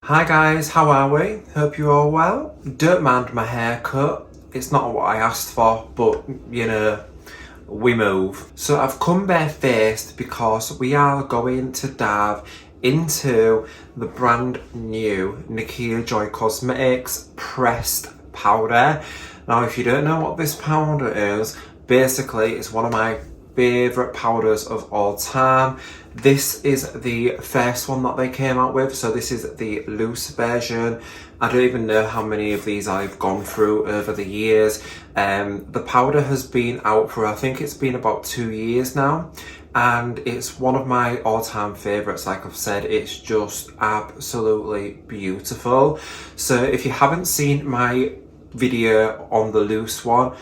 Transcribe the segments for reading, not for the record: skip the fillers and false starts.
Hi guys, how are we? Hope you're all well. Don't mind my haircut. It's not what I asked for, but you know, we move. So I've come barefaced because we are going to dive into the brand new Nikkia Joy Cosmetics pressed powder. Now if you don't know what this powder is, basically it's one of my favourite powders of all time. This is the first one that they came out with, so this is the loose version. I don't even know how many of these I've gone through over the years. The powder has been out for, I think it's been about 2 years now, and it's one of my all-time favourites. Like I've said, it's just absolutely beautiful. So if you haven't seen my video on the loose one,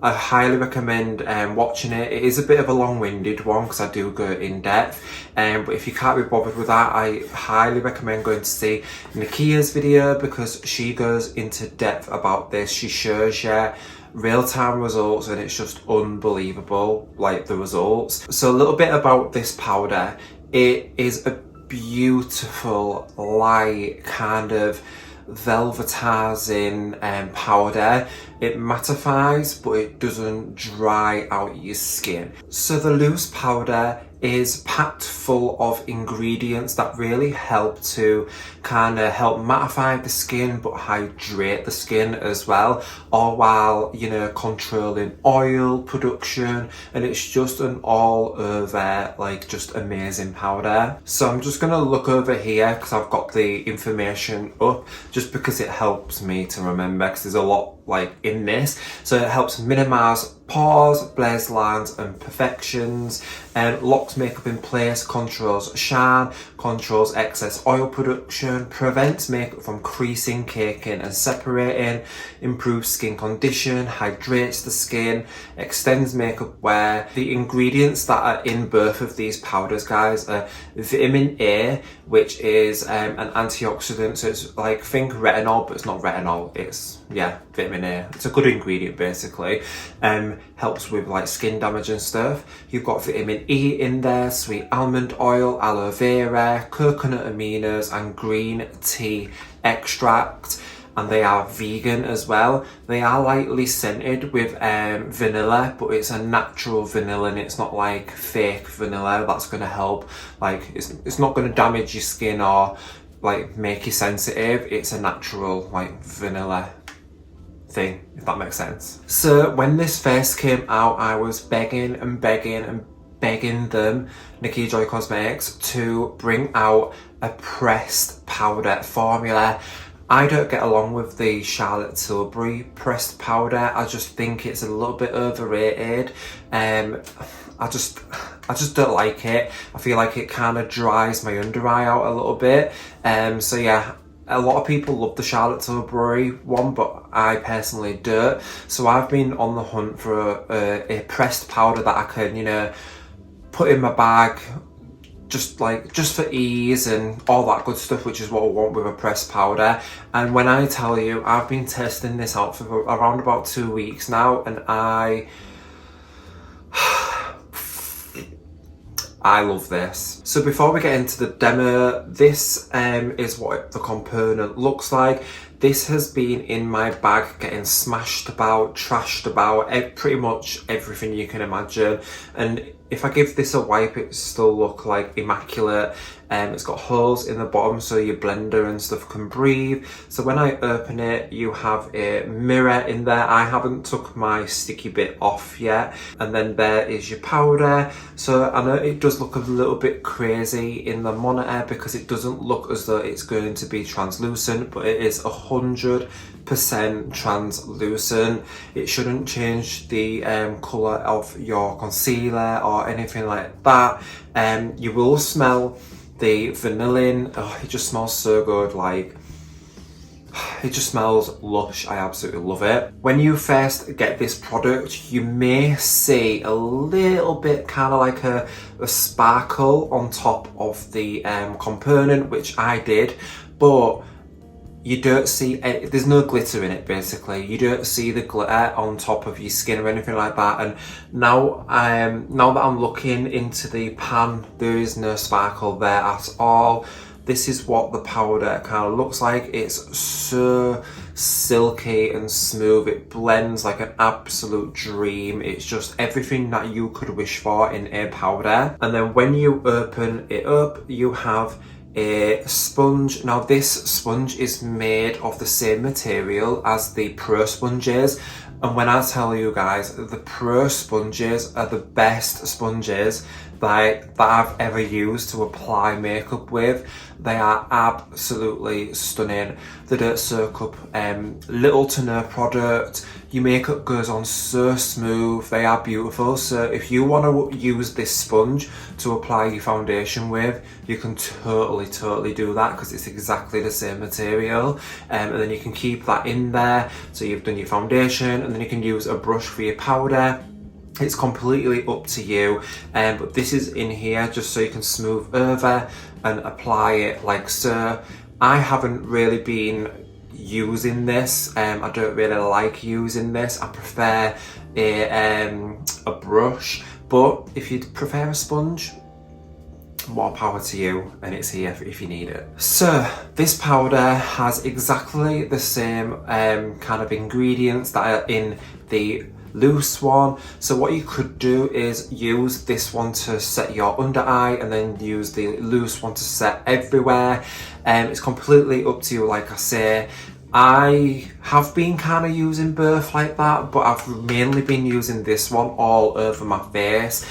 I highly recommend watching it. It is a bit of a long-winded one because I do go in depth, but if you can't be bothered with that, I highly recommend going to see Nikkia's video because she goes into depth about this. She shows you real-time results and it's just unbelievable, like the results. So a little bit about this powder. It is a beautiful, light, kind of velvetizing powder. It mattifies but it doesn't dry out your skin. So the loose powder is packed full of ingredients that really help to kind of help mattify the skin but hydrate the skin as well, all while, you know, controlling oil production, and it's just an all over like just amazing powder. So I'm just gonna look over here because I've got the information up just because it helps me to remember, because there's a lot like in this. So it helps minimize pores, blaze lines and imperfections, and locks makeup in place, controls shine, controls excess oil production, prevents makeup from creasing, caking and separating, improves skin condition, hydrates the skin, extends makeup wear. The ingredients that are in both of these powders, guys, are vitamin A, which is an antioxidant. So it's like, think retinol, but it's not retinol, it's, yeah, vitamin A. It's a good ingredient basically. Helps with like skin damage and stuff. You've got vitamin E in there, sweet almond oil, aloe vera, coconut aminos and green tea extract, and they are vegan as well. They are lightly scented with vanilla, but it's a natural vanilla and it's not like fake vanilla that's going to help, like it's not going to damage your skin or like make you sensitive. It's a natural like vanilla thing, if that makes sense. So when this first came out, I was begging them, Nikkia Joy Cosmetics, to bring out a pressed powder formula. I don't get along with the Charlotte Tilbury pressed powder. I just think it's a little bit overrated. I just don't like it. I feel like it kind of dries my under eye out a little bit. So yeah, a lot of people love the Charlotte Tilbury one, but I personally don't. So I've been on the hunt for a pressed powder that I can, you know, put in my bag, just for ease and all that good stuff, which is what I want with a pressed powder. And when I tell you, I've been testing this out for around about 2 weeks now, and I love this. So before we get into the demo, this is what the component looks like. This has been in my bag getting smashed about, trashed about, pretty much everything you can imagine. And if I give this a wipe, it still look like immaculate. It's got holes in the bottom so your blender and stuff can breathe. So when I open it, you have a mirror in there. I haven't took my sticky bit off yet. And then there is your powder. So I know it does look a little bit crazy in the monitor because it doesn't look as though it's going to be translucent, but it is 100% translucent. It shouldn't change the colour of your concealer or anything like that. You will smell the vanillin. Oh, it just smells so good. Like, it just smells lush. I absolutely love it. When you first get this product, you may see a little bit kind of like a sparkle on top of the component, which I did, but you don't see, there's no glitter in it basically. You don't see the glitter on top of your skin or anything like that. And now that I'm looking into the pan, there is no sparkle there at all. this is what the powder kind of looks like. It's so silky and smooth. It blends like an absolute dream. It's just everything that you could wish for in a powder. And then when you open it up, you have a sponge. Now this sponge is made of the same material as the Pro sponges, and when I tell you guys, the Pro sponges are the best sponges that I've ever used to apply makeup with. They are absolutely stunning. They don't soak up little to no product. Your makeup goes on so smooth. They are beautiful. So if you want to use this sponge to apply your foundation with, you can totally do that, because it's exactly the same material. And then you can keep that in there. So you've done your foundation, and then you can use a brush for your powder. It's completely up to you, but this is in here just so you can smooth over and apply it like so. I haven't really been using this. I don't really like using this. I prefer a brush, but if you prefer a sponge, more power to you, and it's here if you need it. So this powder has exactly the same kind of ingredients that are in the loose one. So what you could do is use this one to set your under eye, and then use the loose one to set everywhere. It's completely up to you, like I say. I have been kind of using both like that, but I've mainly been using this one all over my face.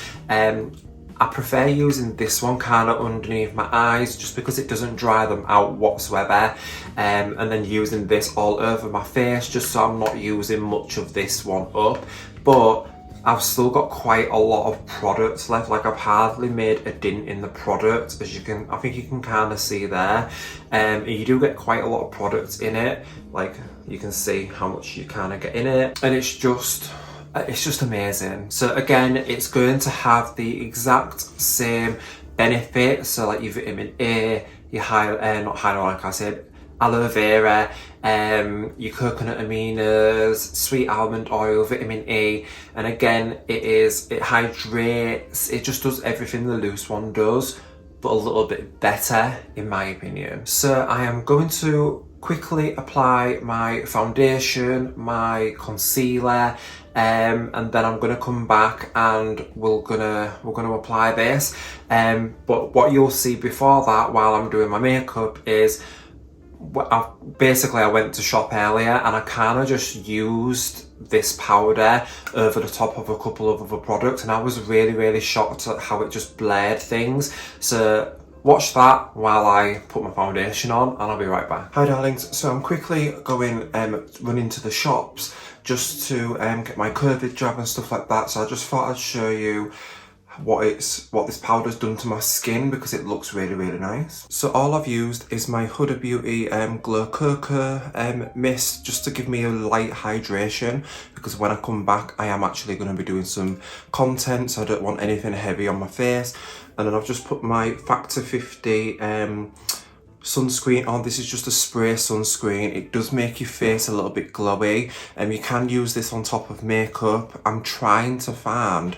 I prefer using this one kind of underneath my eyes, just because it doesn't dry them out whatsoever, and then using this all over my face, just so I'm not using much of this one up. But I've still got quite a lot of products left. Like, I've hardly made a dent in the product, as you can, I think you can kind of see there. You do get quite a lot of products in it. Like, you can see how much you kind of get in it, and it's just amazing. So again, it's going to have the exact same benefits. So like your vitamin A, your not hyaluronic acid, aloe vera, your coconut aminos, sweet almond oil, vitamin E, and again, it hydrates. It just does everything the loose one does, but a little bit better in my opinion. So I am going to quickly apply my foundation, my concealer, and then I'm gonna come back and we're gonna apply this. But what you'll see before that, while I'm doing my makeup, is I went to shop earlier, and I kind of just used this powder over the top of a couple of other products, and I was really shocked at how it just blurred things. So watch that while I put my foundation on, and I'll be right back. Hi darlings, so I'm quickly going running to the shops just to get my COVID jab and stuff like that. So I just thought I'd show you what this powder's done to my skin, because it looks really nice. So all I've used is my Huda Beauty Glow Cocoa mist, just to give me a light hydration, because when I come back I am actually going to be doing some content, so I don't want anything heavy on my face. And then I've just put my Factor 50 sunscreen on. This is just a spray sunscreen. It does make your face a little bit glowy, and you can use this on top of makeup. I'm trying to find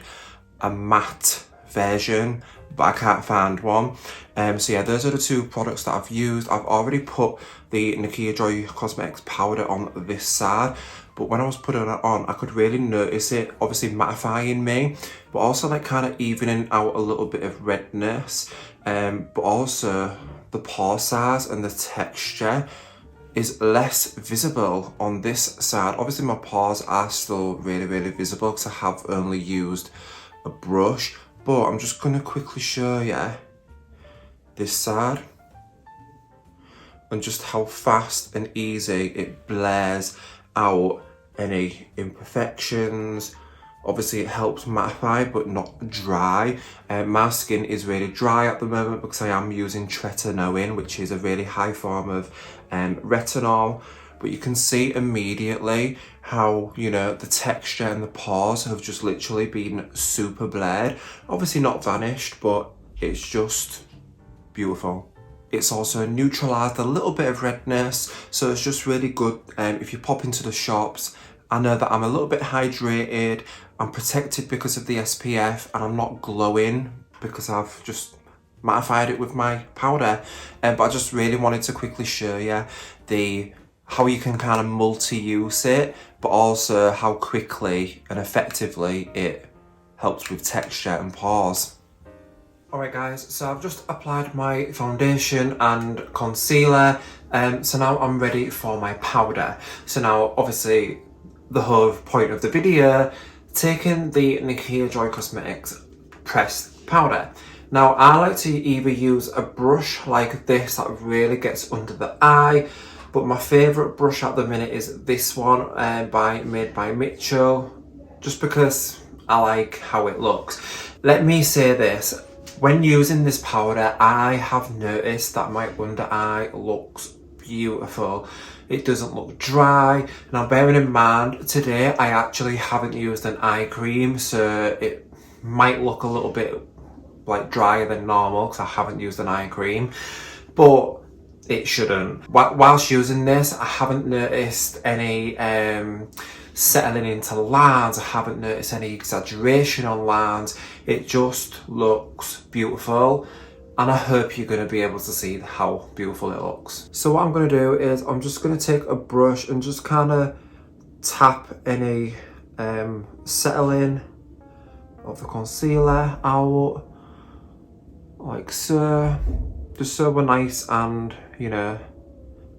a matte version, but I can't find one. So yeah, those are the two products that I've used. I've already put the Nikkia Joy Cosmetics powder on this side, but when I was putting it on, I could really notice it obviously mattifying me, but also like kind of evening out a little bit of redness, but also the pore size and the texture is less visible on this side. Obviously my pores are still really visible because I have only used a brush, but I'm just going to quickly show you this side and just how fast and easy it blurs out any imperfections. Obviously it helps mattify but not dry. My skin is really dry at the moment because I am using tretinoin, which is a really high form of retinol. But you can see immediately how, you know, the texture and the pores have just literally been super blurred. Obviously not vanished, but it's just beautiful. It's also neutralised a little bit of redness, so it's just really good if you pop into the shops. I know that I'm a little bit hydrated, I'm protected because of the SPF, and I'm not glowing because I've just mattified it with my powder. But I just really wanted to quickly show you how you can kind of multi-use it, but also how quickly and effectively it helps with texture and pores. Alright guys, so I've just applied my foundation and concealer, so now I'm ready for my powder. So now obviously the whole point of the video, taking the Nikkia Joy Cosmetics pressed powder. Now I like to either use a brush like this that really gets under the eye, but my favourite brush at the minute is this one made by Mitchell, just because I like how it looks. Let me say this, when using this powder I have noticed that my under eye looks beautiful. It doesn't look dry. Now bearing in mind today I actually haven't used an eye cream, so it might look a little bit like drier than normal because I haven't used an eye cream, but it shouldn't. Whilst using this I haven't noticed any settling into lines, I haven't noticed any exaggeration on lines. It just looks beautiful, and I hope you're going to be able to see how beautiful it looks. So what I'm going to do is I'm just going to take a brush and just kind of tap any settling of the concealer out, like so, just so we're nice and, you know,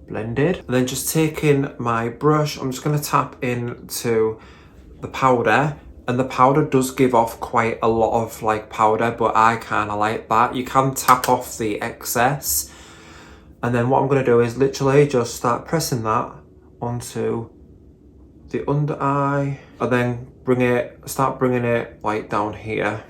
blended. And then just taking my brush, I'm just going to tap into the powder, and the powder does give off quite a lot of like powder, but I kind of like that. You can tap off the excess, and then what I'm going to do is literally just start pressing that onto the under eye, and then start bringing it like down here.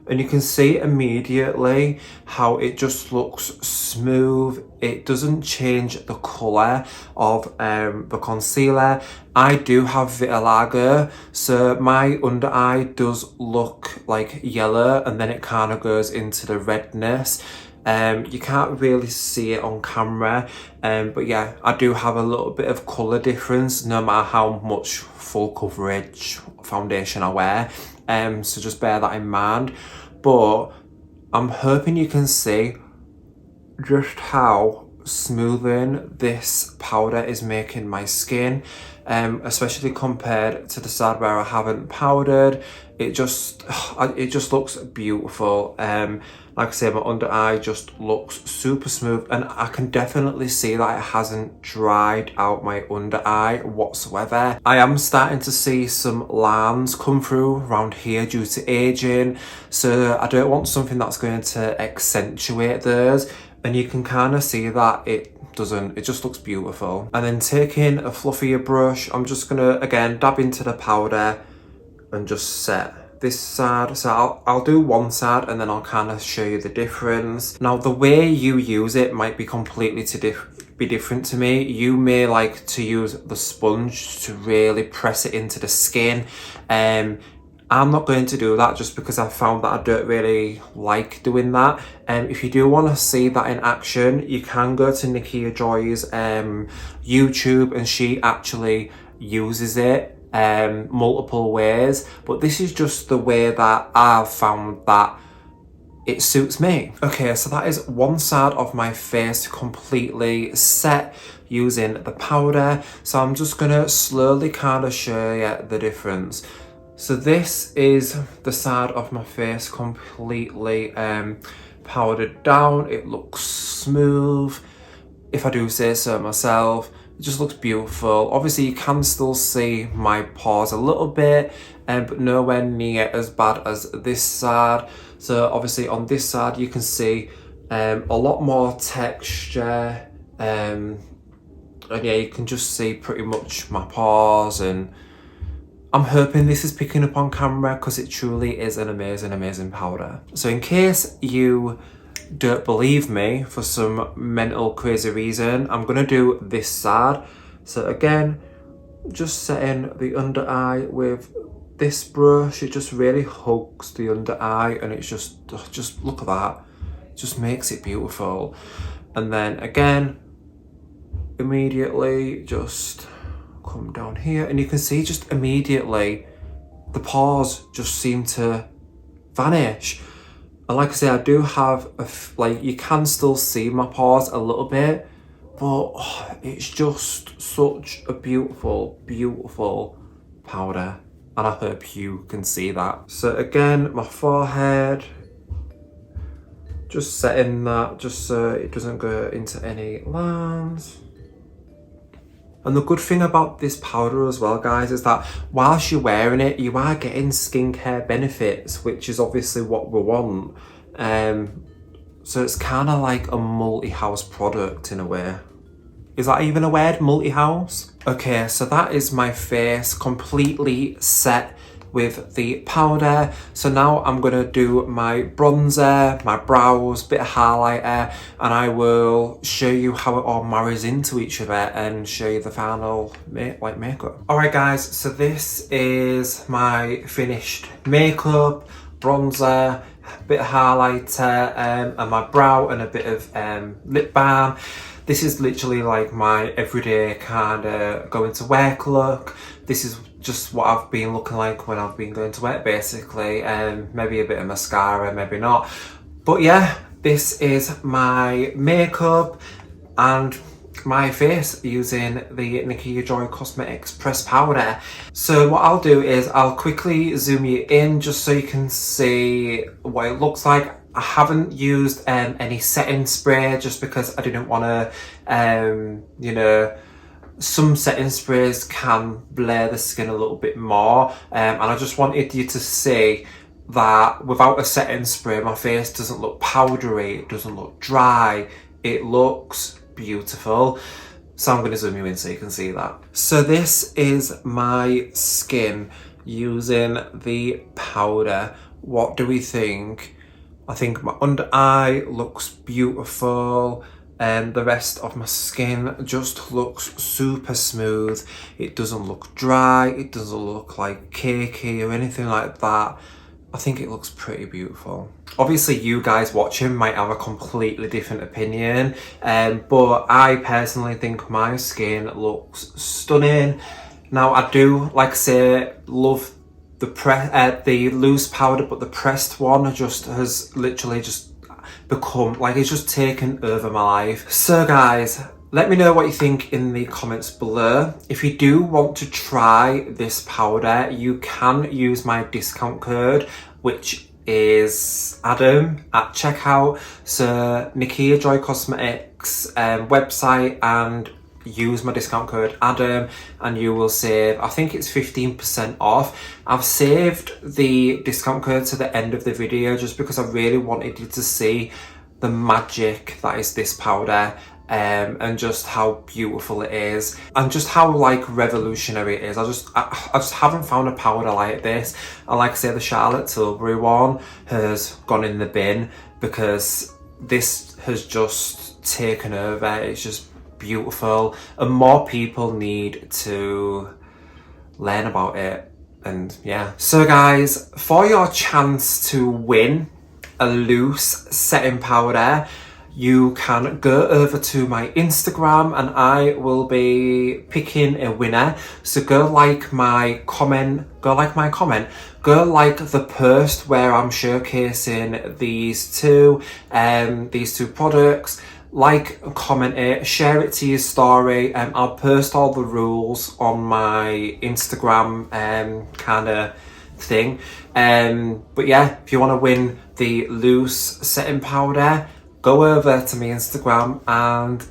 And you can see immediately how it just looks smooth. It doesn't change the colour of the concealer. I do have vitiligo, so my under eye does look like yellow, and then it kind of goes into the redness. You can't really see it on camera, but yeah, I do have a little bit of colour difference no matter how much full coverage foundation I wear. So just bear that in mind. But I'm hoping you can see just how smoothing this powder is making my skin, especially compared to the side where I haven't powdered. It just looks beautiful. Like I say, my under eye just looks super smooth, and I can definitely see that it hasn't dried out my under eye whatsoever. I am starting to see some lines come through around here due to aging, so I don't want something that's going to accentuate those, and you can kind of see that it just looks beautiful. And then taking a fluffier brush, I'm just gonna again dab into the powder and just set this side. So I'll do one side and then I'll kind of show you the difference. Now the way you use it might be completely different to me. You may like to use the sponge to really press it into the skin. I'm not going to do that just because I found that I don't really like doing that. If you do want to see that in action, you can go to Nikkia Joy's YouTube, and she actually uses it multiple ways, but this is just the way that I've found that it suits me. Okay, so that is one side of my face completely set using the powder. So I'm just gonna slowly kind of show you the difference. So this is the side of my face completely powdered down. It looks smooth, if I do say so myself. It just looks beautiful. Obviously you can still see my pores a little bit, but nowhere near as bad as this side. So obviously on this side you can see a lot more texture, and yeah, you can just see pretty much my pores, and I'm hoping this is picking up on camera because it truly is an amazing powder. So in case you don't believe me for some mental crazy reason, I'm gonna do this side. So again, just setting the under eye with this brush. It just really hugs the under eye, and it's just look at that, it just makes it beautiful. And then again, immediately just come down here, and you can see just immediately the pores just seem to vanish. And like I say, I do have like, you can still see my pores a little bit, but it's just such a beautiful, beautiful powder, and I hope you can see that. So again, my forehead, just setting that just so it doesn't go into any lines. And the good thing about this powder as well, guys, is that whilst you're wearing it, you are getting skincare benefits, which is obviously what we want. So it's kind of like a multi-house product in a way. Is that even a word, multi-house? Okay, so that is my face completely set with the powder. So now I'm gonna do my bronzer, my brows, bit of highlighter, and I will show you how it all marries into each other and show you the final makeup. Alright guys, so this is my finished makeup, bronzer, bit of highlighter, and my brow, and a bit of lip balm. This is literally like my everyday kind of going to work look. This is just what I've been looking like when I've been going to work, basically. Maybe a bit of mascara, maybe not. But yeah, this is my makeup and my face using the Nikkia Joy Cosmetics pressed powder. So what I'll do is I'll quickly zoom you in just so you can see what it looks like. I haven't used any setting spray just because I didn't want to, you know, some setting sprays can blur the skin a little bit more, and I just wanted you to see that without a setting spray my face doesn't look powdery, it doesn't look dry, it looks beautiful. So I'm going to zoom you in so you can see that. So this is my skin using the powder. What do we think? I think my under eye looks beautiful, and the rest of my skin just looks super smooth. It doesn't look dry, it doesn't look like cakey or anything like that. I think it looks pretty beautiful. Obviously you guys watching might have a completely different opinion, but I personally think my skin looks stunning. Now I do, like I say, love the loose powder, but the pressed one just has literally just become like, it's just taken over my life. So guys, let me know what you think in the comments below. If you do want to try this powder, you can use my discount code, which is Adam at checkout. So Nikkia Joy Cosmetics website, and use my discount code Adam and you will save, I think it's 15% off. I've saved the discount code to the end of the video just because I really wanted you to see the magic that is this powder, and just how beautiful it is, and just how like revolutionary it is. I just haven't found a powder like this. And like I say, the Charlotte Tilbury one has gone in the bin because this has just taken over. It's just beautiful, and more people need to learn about it. And yeah, so guys, for your chance to win a loose setting powder, you can go over to my Instagram and I will be picking a winner. So go like my comment, go like the post where I'm showcasing these two products. Like, comment it, share it to your story, and I'll post all the rules on my Instagram kind of thing. But yeah, if you want to win the loose setting powder, go over to my Instagram and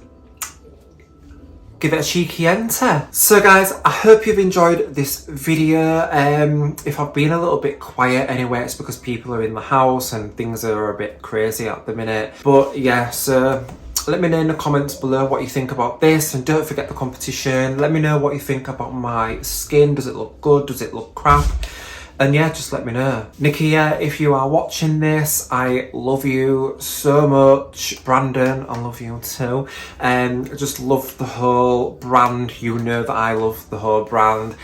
give it a cheeky enter. So guys, I hope you've enjoyed this video. If I've been a little bit quiet anyway, it's because people are in the house and things are a bit crazy at the minute. But yeah, so let me know in the comments below what you think about this, and don't forget the competition. Let me know what you think about my skin. Does it look good? Does it look crap? And yeah, just let me know. Nikkia, if you are watching this, I love you so much. Brandon, I love you too. I just love the whole brand. You know that I love the whole brand.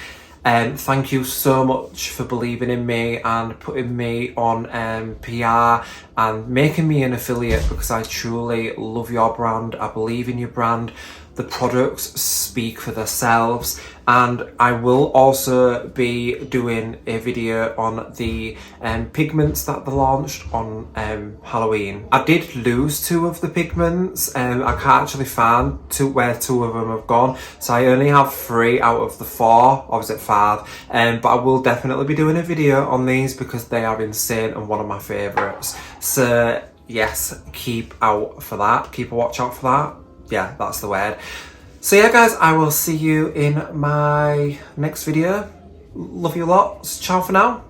Thank you so much for believing in me and putting me on PR and making me an affiliate, because I truly love your brand. I believe in your brand. the products speak for themselves. And I will also be doing a video on the pigments that they launched on Halloween. I did lose 2 of the pigments. I can't actually find where 2 of them have gone, so I only have 3 out of the 4, or was it 5? But I will definitely be doing a video on these because they are insane and one of my favourites. So yes, keep out for that. Keep a watch out for that. Yeah, that's the word. So yeah guys, I will see you in my next video. Love you lots. Ciao for now.